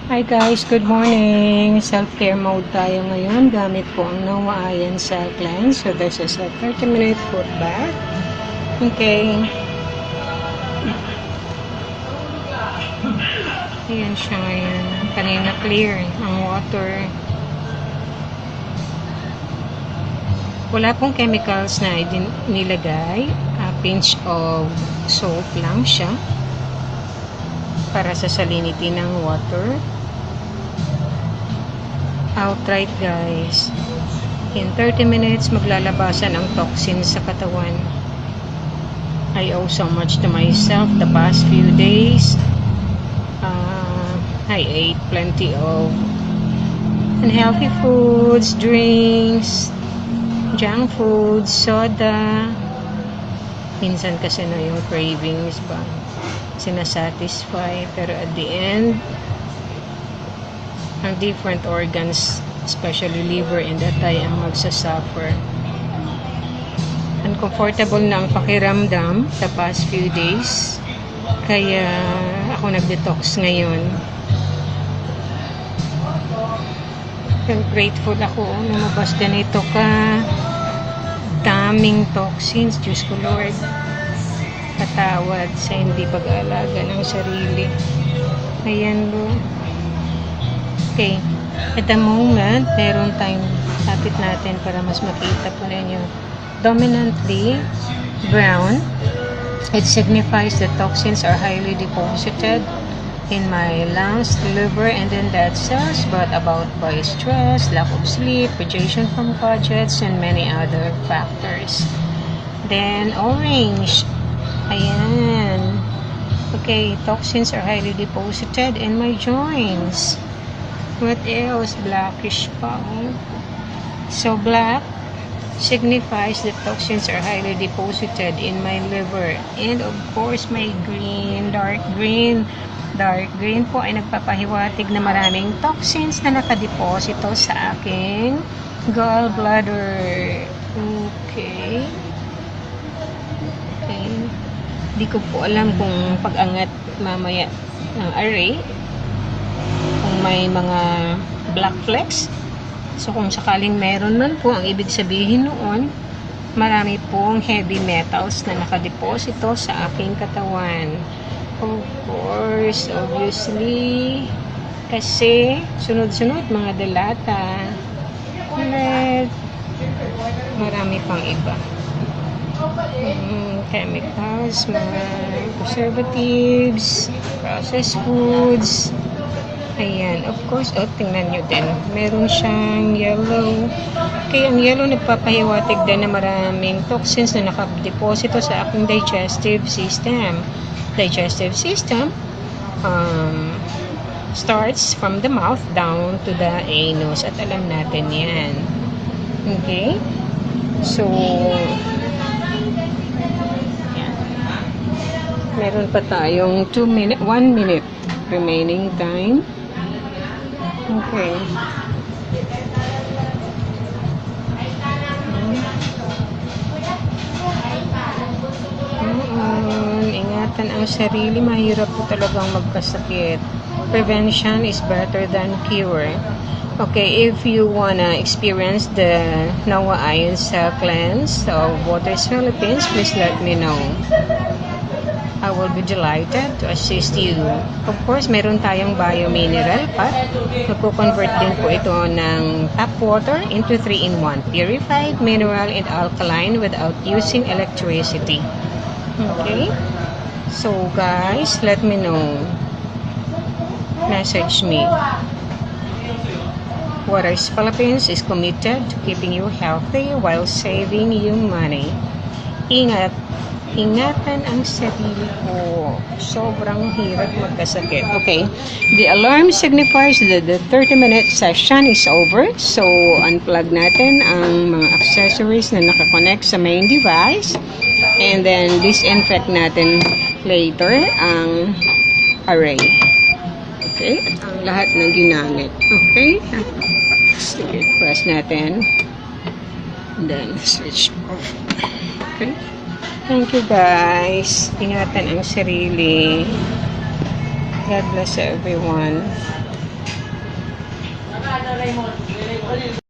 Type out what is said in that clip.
Hi guys, good morning. Self-care mode tayo ngayon. Gamit po ang Noah Iron Cell Cleanse. So this is a 30-minute foot bath. Okay. Ayan siya ngayon. Kanina clear ang water. Wala pong chemicals na nilagay. A pinch of salt lang siya para sa salinity ng water. Outright guys, in 30 minutes maglalabasan ang toxins sa katawan. I owe so much to myself the past few days. I ate plenty of unhealthy foods, drinks, junk foods, soda. Minsan kasi na yung cravings ba sinasatisfy, pero at the end ang different organs, especially liver and atay, ang magsasuffer. Uncomfortable na ang pakiramdam the past few days, kaya ako nag-detox ngayon. Pero grateful ako lumabas ganito ka daming toxins. Diyos ko Lord, patawad sa hindi pag-aalaga ng sarili. Ayan Lord. Okay, at the moment, meron tayong lapit natin para mas makita po ninyo. Dominantly brown. It signifies that toxins are highly deposited in my lungs, liver, and in dead cells, brought about by stress, lack of sleep, rejection from budgets, and many other factors. Then, orange. Ayan. Okay, toxins are highly deposited in my joints. What else? Blackish pa. So black signifies that toxins are highly deposited in my liver. And of course, my green, dark green. Dark green po ay nagpapahiwatig na maraming toxins na nakadeposito sa aking gallbladder. Okay. Okay. Di ko po alam kung pag-angat mamaya ng array may mga black flecks. So kung sakaling meron man po, ang ibig sabihin noon, marami pong heavy metals na nakadeposito sa aking katawan. Of course, obviously, kasi sunod-sunod mga delata. Lead, marami pang iba. Chemicals, mga preservatives, processed foods. Ayan, of course, tingnan nyo din. Meron siyang yellow. Kaya ang yellow nagpapahiwatig din na maraming toxins na nakadeposito sa aking digestive system. Digestive system starts from the mouth down to the anus. At alam natin yan. Okay? So, meron pa tayong 1 minute remaining time. Okay. Ingatan ang sarili. Mahirap po talagang magkasakit. Prevention is better than cure. Okay, if you wanna experience the Noah Iron Cell Cleanse of Waters Philippines, please let me know. I will be delighted to assist you. Of course, meron tayong bio-mineral pot. Magko-convert din po ito ng tap water into 3-in-1. Purified, mineral, and alkaline without using electricity. Okay? So, guys, let me know. Message me. Waters Philippines is committed to keeping you healthy while saving you money. Ingatan ang sarili ko. Sobrang hirap magkasakit. Okay. The alarm signifies that the 30-minute session is over. So, unplug natin ang mga accessories na nakakonect sa main device. And then, disinfect natin later ang array. Okay? Ang lahat ng ginamit. Okay? Sige, press natin. And then, switch off. Okay? Thank you guys. Ingatan ang sarili. God bless everyone.